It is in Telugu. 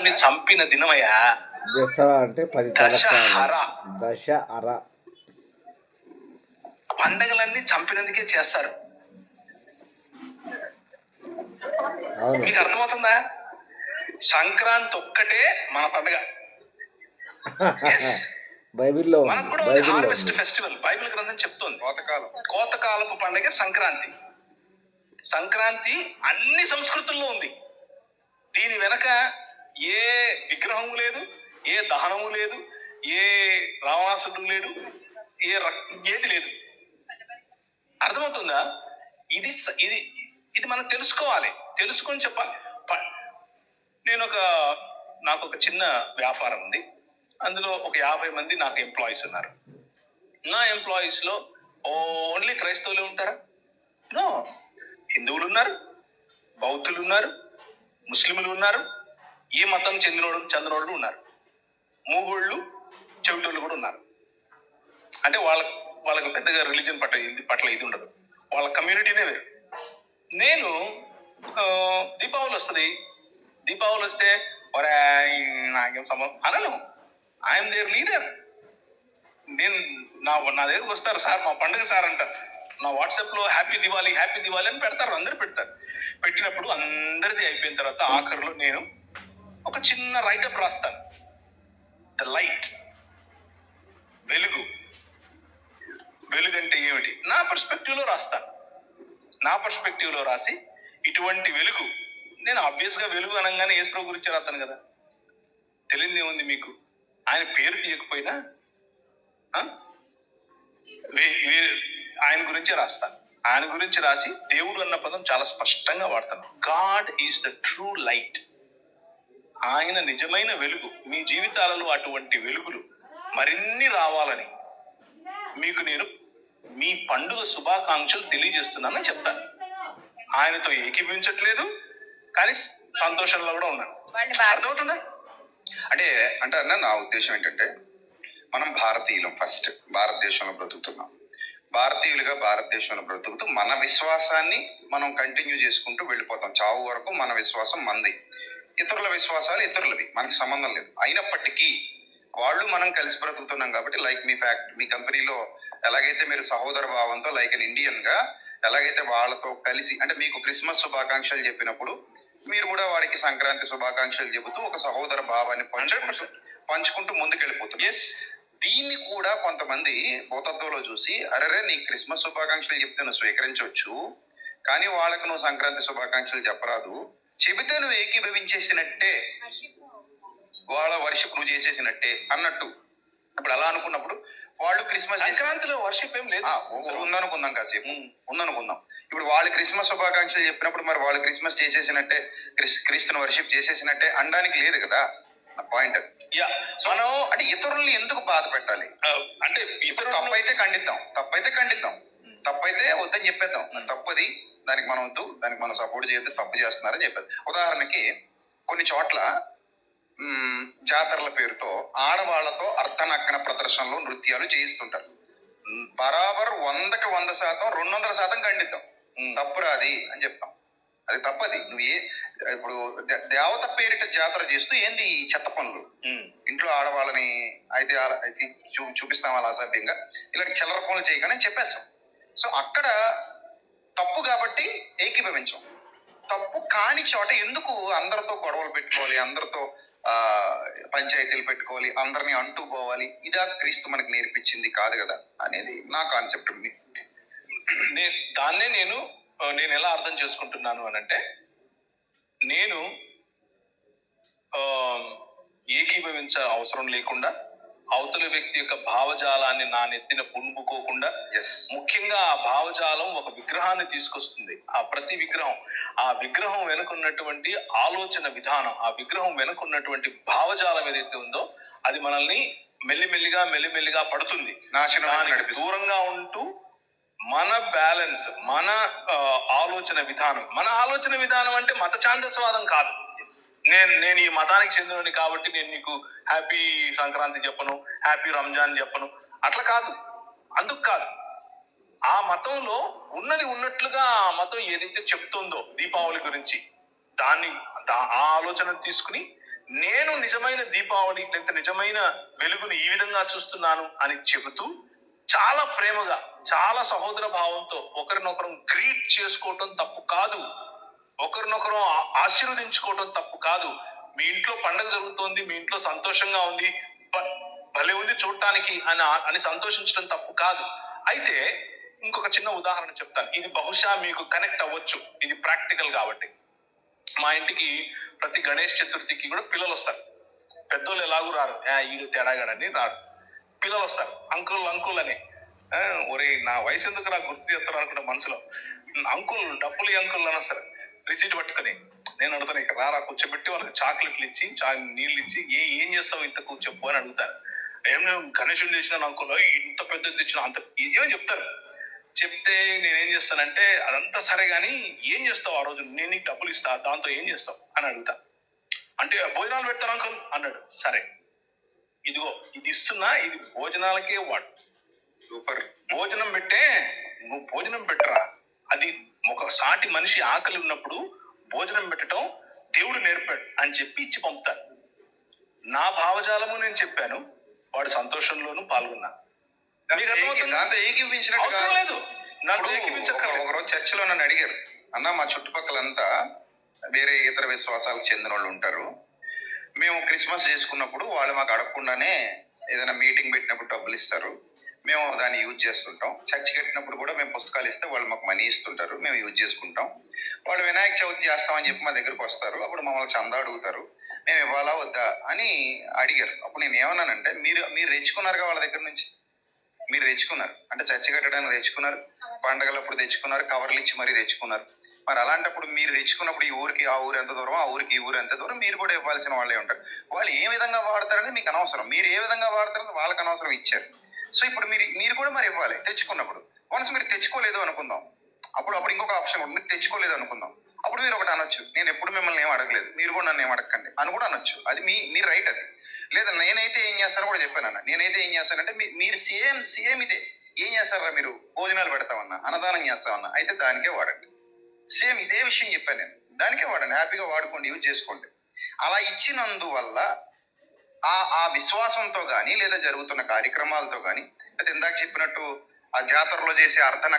పండగలన్నీ చంపిన దినమయ్యా దసరా అంటే 10 తలకాయలు. దశహర. దశహర. పండగలన్నీ చంపినందుకే చేస్తారు. అవును. మీకు అర్థమవుతుందా? సంక్రాంతి ఒక్కటే మన పండగ. బైబిల్లో మనకు కూడా ఉంది హార్వెస్ట్ ఫెస్టివల్. బైబిల్ గ్రంథం చెప్తోంది కోతకాలపు పండగ సంక్రాంతి. సంక్రాంతి అన్ని సంస్కృతుల్లో ఉంది. దీని వెనక ఏ విగ్రహము లేదు, ఏ దహనము లేదు, ఏ రావణాసుడు లేడు, ఏది లేదు. అర్థమవుతుందా? ఇది ఇది ఇది మనం తెలుసుకోవాలి, తెలుసుకొని చెప్పాలి. నాకు ఒక చిన్న వ్యాపారం ఉంది. అందులో ఒక 50 మంది నాకు ఎంప్లాయీస్ ఉన్నారు. నా ఎంప్లాయీస్ లో ఓన్లీ క్రైస్తవులే ఉంటారా? నో, హిందువులు ఉన్నారు, బౌద్ధులు ఉన్నారు, ముస్లింలు ఉన్నారు, ఏ మతం చెందినోళ్ళు ఉన్నారు, మూగోళ్ళు చెవిటోళ్ళు కూడా ఉన్నారు. అంటే వాళ్ళకి పెద్దగా రిలీజన్ పట్ల ఇది ఉండదు. వాళ్ళ కమ్యూనిటీనే వేరు. నేను దీపావళి వస్తుంది, దీపావళి వస్తే నాకేం సంబంధం అనను. I'm their leader. నేను నా దగ్గరకు వస్తారు, సార్ మా పండుగ సార్ అంటారు. నా వాట్సాప్ లో హ్యాపీ దివాళీ అని పెడతారు, అందరు పెడతారు. పెట్టినప్పుడు అందరిది అయిపోయిన తర్వాత ఆఖరిలో నేను ఒక చిన్న రైటప్ రాస్తాను. ద లైట్, వెలుగు అంటే ఏమిటి నా పర్స్పెక్టివ్ లో రాస్తాను. నా పర్స్పెక్టివ్ లో రాసి ఇటువంటి వెలుగు, నేను ఆబ్వియస్ గా వెలుగు అనగానే యేసు గురించి రాస్తాను కదా. తెలియదు ఏముంది మీకు? ఆయన పేరు తీయకపోయినా ఆయన గురించి రాస్తాను. ఆయన గురించి రాసి దేవుడు అన్న పదం చాలా స్పష్టంగా వాడతాను. God is the true light. ఆయన నిజమైన వెలుగు. మీ జీవితాలలో అటువంటి వెలుగులు మరిన్ని రావాలని మీకు నేను మీ పండుగ శుభాకాంక్షలు తెలియజేస్తున్నానని చెప్తాను. ఆయనతో ఏకీభవించట్లేదు, కానీ సంతోషంలో కూడా ఉన్నాను. అర్థమవుతుందా? అంటే అన్న నా ఉద్దేశం ఏంటంటే, మనం భారతీయులం, ఫస్ట్ భారతదేశంలో బ్రతుకుతున్నాం. భారతీయులుగా భారతదేశంలో బ్రతుకుతూ మన విశ్వాసాన్ని మనం కంటిన్యూ చేసుకుంటూ వెళ్ళిపోతాం. చావు వరకు మన విశ్వాసం మంది, ఇతరుల విశ్వాసాలు ఇతరులవి, మనకి సంబంధం లేదు. అయినప్పటికీ వాళ్ళు మనం కలిసి బ్రతుకుతున్నాం కాబట్టి, లైక్ మీ కంపెనీలో ఎలాగైతే మీరు సహోదర భావంతో లైక్ అన్ ఇండియన్ గా ఎలాగైతే వాళ్ళతో కలిసి, అంటే మీకు క్రిస్మస్ శుభాకాంక్షలు చెప్పినప్పుడు మీరు కూడా వాడికి సంక్రాంతి శుభాకాంక్షలు చెబుతూ ఒక సహోదర భావాన్ని పంచుకుంటూ ముందుకెళ్ళిపోతుంది. దీన్ని కూడా కొంతమంది భూతత్వంలో చూసి, అరే నీ క్రిస్మస్ శుభాకాంక్షలు చెప్తే నువ్వు స్వీకరించవచ్చు, కానీ వాళ్ళకు నువ్వు సంక్రాంతి శుభాకాంక్షలు చెప్పరాదు, చెబితే నువ్వు ఏకీభవించేసినట్టే, వాళ్ళ వర్షిప్ నువ్వు చేసేసినట్టే అన్నట్టు. ఇప్పుడు అలా అనుకున్నప్పుడు వాళ్ళు క్రిస్మస్, సంక్రాంతిలో వర్షిప్ ఏం లేదు ఉందనుకుందాం, కాసేపు ఉందనుకుందాం. ఇప్పుడు వాళ్ళు క్రిస్మస్ శుభాకాంక్షలు చెప్పినప్పుడు మరి వాళ్ళు క్రిస్మస్ చేసేసినట్టే, క్రీస్తుని వర్షిప్ చేసేసినట్టే అనడానికి లేదు కదా పాయింట్. మనం అంటే ఇతరుల్ని ఎందుకు బాధ పెట్టాలి? అంటే ఇతరులు తప్పైతే ఖండిద్దాం, తప్పైతే వద్దని చెప్పేద్దాం. తప్పది, దానికి మనం వద్దు, దానికి మనం సపోర్ట్ చేయొద్దు, తప్పు చేస్తున్నారని చెప్పేది. ఉదాహరణకి కొన్ని చోట్ల జాతరల పేరుతో ఆడవాళ్లతో అర్ధనగ్న ప్రదర్శనలో నృత్యాలు చేయిస్తుంటారు. బరాబర్ 100కి 100%, 200% ఖండిద్దాం. తప్పురాది అని చెప్తాం. అది తప్పది. ఇప్పుడు దేవత పేరిట జాతర చేస్తూ ఏంది చెత్త పనులు, ఇంట్లో ఆడవాళ్ళని అయితే చూపిస్తాం అలా అసభ్యంగా, ఇలాంటి చిల్లర పనులు చేయగానే చెప్పేస్తాం. సో అక్కడ తప్పు కాబట్టి ఏకీభవించాం. తప్పు కాని చోట ఎందుకు అందరితో గొడవలు పెట్టుకోవాలి, అందరితో పంచాయతీలు పెట్టుకోవాలి, అందరినీ అంటూ పోవాలి? ఇదా క్రీస్తు మనకి నేర్పించింది కాదు కదా అనేది నా కాన్సెప్ట్. దాన్నే నేను ఎలా అర్థం చేసుకుంటున్నాను అనంటే, నేను ఏకీభవించ అవసరం లేకుండా, అవతల వ్యక్తి యొక్క భావజాలాన్ని నా నెత్తిన పుణుకోకుండా, ముఖ్యంగా ఆ భావజాలం ఒక విగ్రహాన్ని తీసుకొస్తుంది. ఆ ప్రతి విగ్రహం, ఆ విగ్రహం వెనుకున్నటువంటి ఆలోచన విధానం, ఆ విగ్రహం వెనుకున్నటువంటి భావజాలం ఏదైతే ఉందో అది మనల్ని మెల్లిమెల్లిగా పడుతుంది, నాశనానికి దూరంగా ఉంటూ మన బ్యాలెన్స్, మన ఆలోచన విధానం అంటే మత ఛాందస్వాదం కాదు. నేను ఈ మతానికి చెందినని కాబట్టి నేను నీకు హ్యాపీ సంక్రాంతి చెప్పను, హ్యాపీ రంజాన్ చెప్పను, అట్లా కాదు. అందుకు కాదు. ఆ మతంలో ఉన్నది ఉన్నట్లుగా ఆ మతం ఏదైతే చెప్తుందో దీపావళి గురించి, ఆ ఆలోచన తీసుకుని నేను నిజమైన దీపావళి లేకపోతే నిజమైన వెలుగుని ఈ విధంగా చూస్తున్నాను అని చెబుతూ చాలా ప్రేమగా చాలా సహోదర భావంతో ఒకరినొకరు గ్రీట్ చేసుకోవటం తప్పు కాదు. ఒకరినొకరు ఆశీర్వదించుకోవటం తప్పు కాదు. మీ ఇంట్లో పండగ జరుగుతోంది, మీ ఇంట్లో సంతోషంగా ఉంది, భలే ఉంది చూడటానికి అని సంతోషించడం తప్పు కాదు. అయితే ఇంకొక చిన్న ఉదాహరణ చెప్తాను. ఇది బహుశా మీకు కనెక్ట్ అవ్వచ్చు, ఇది ప్రాక్టికల్ కాబట్టి. మా ఇంటికి ప్రతి గణేష్ చతుర్థికి కూడా పిల్లలు వస్తారు. పెద్దోళ్ళు ఎలాగూ రారు, ఈడు తేడాగాడని రారు. పిల్లలు వస్తారు, అంకుల్ అంకుల్ అని. ఒరే నా వయసు ఎందుకు నాకు గుర్తు చేస్తారు అనుకుంటా మనసులో. అంకుల్ డబ్బులు అంకుల్ అని వస్తారు రిసీట్ పట్టుకొని. నేను అడుగుతాను, ఇక రారా కూర్చోబెట్టి వాళ్ళకి చాక్లెట్లు ఇచ్చి నీళ్ళు ఇచ్చి ఏం చేస్తావు ఇంత కూర్చోప్పు అని అడుగుతారు. ఏం గణేషుని చేసిన అంకుల్ ఇంత పెద్దది తెచ్చిన అంత ఏమో చెప్తారు. చెప్తే నేనేం చేస్తానంటే అదంతా సరే కానీ ఏం చేస్తావు ఆ రోజు, నేను నీకు డబ్బులు ఇస్తా, దాంతో ఏం చేస్తావు అని అడుగుతా. అంటే భోజనాలు పెడతాను అంకుల్ అన్నాడు. సరే ఇదిగో ఇది ఇస్తున్నా, ఇది భోజనాలకే వాడు. సూపర్. భోజనం పెట్టే, నువ్వు భోజనం పెట్టరా. అది ఒక సాటి మనిషి ఆకలి ఉన్నప్పుడు భోజనం పెట్టడం దేవుడు నేర్పాడు అని చెప్పి ఇచ్చి పంపుతాను. నా భావజాలము నేను చెప్పాను, వాడు సంతోషంలోనూ పాల్గొన్నా. దాంతో ఏకీపించినట్టు అవసరం లేదు, నన్ను ఒకరోజు చర్చిలో నన్ను అడిగారు, అన్న మా చుట్టుపక్కలంతా వేరే ఇతర విశ్వాసాలకు చెందిన వాళ్ళు ఉంటారు, మేము క్రిస్మస్ చేసుకున్నప్పుడు వాళ్ళు మాకు అడగకుండానే ఏదైనా మీటింగ్ పెట్టినప్పుడు డబ్బులు ఇస్తారు, మేము దాన్ని యూజ్ చేస్తుంటాం. చర్చి కట్టినప్పుడు కూడా మేము పుస్తకాలు ఇస్తే వాళ్ళు మాకు మనీ ఇస్తుంటారు, మేము యూజ్ చేసుకుంటాం. వాళ్ళు వినాయక చవితి చేస్తామని చెప్పి మా దగ్గరకు వస్తారు, అప్పుడు మమ్మల్ని చందా అడుగుతారు, మేము ఇవ్వాలా వద్దా అని అడిగారు. అప్పుడు నేను ఏమన్నానంటే, మీరు తెచ్చుకున్నారుగా వాళ్ళ దగ్గర నుంచి, మీరు తెచ్చుకున్నారు అంటే చర్చి కట్టడానికి తెచ్చుకున్నారు, పండగలప్పుడు తెచ్చుకున్నారు, కవర్లు ఇచ్చి మరీ తెచ్చుకున్నారు. మరి అలాంటప్పుడు మీరు తెచ్చుకున్నప్పుడు ఈ ఊరికి ఆ ఊరు ఎంత దూరం, ఆ ఊరికి ఈ ఊరు ఎంత దూరం, మీరు కూడా ఇవ్వాల్సిన వాళ్ళే ఉంటారు. వాళ్ళు ఏ విధంగా వాడతారని మీకు అనవసరం, మీరు ఏ విధంగా వాడతారని వాళ్ళకి అనవసరం, ఇచ్చారు. సో ఇప్పుడు మీరు కూడా మరి ఇవ్వాలి తెచ్చుకున్నప్పుడు. వన్స్ మీరు తెచ్చుకోలేదు అనుకుందాం, అప్పుడు ఇంకొక ఆప్షన్ ఉంటుంది, మీరు తెచ్చుకోలేదు అనుకుందాం. అప్పుడు మీరు ఒకటి అనొచ్చు, నేను ఎప్పుడు మిమ్మల్ని ఏం అడగలేదు, మీరు కూడా నన్ను ఏం అడగండి అని కూడా అనొచ్చు. అది మీ రైట్. అది లేదా నేనైతే ఏం చేస్తానో కూడా చెప్పానన్న. నేనైతే ఏం చేస్తానంటే మీరు సేమ్ ఇదే ఏం చేస్తారా, మీరు భోజనాలు పెడతామన్నా, అన్నదానం చేస్తామన్నా, అయితే దానికే వాడండి. సేమ్ ఇదే విషయం చెప్పాను నేను, దానికే వాడండి, హ్యాపీగా వాడుకోండి, యూజ్ చేసుకోండి. అలా ఇచ్చినందువల్ల ఆ విశ్వాసంతో కానీ లేదా జరుగుతున్న కార్యక్రమాలతో కానీ, లేదా ఇందాక చెప్పినట్టు ఆ జాతరలో చేసే అర్ధన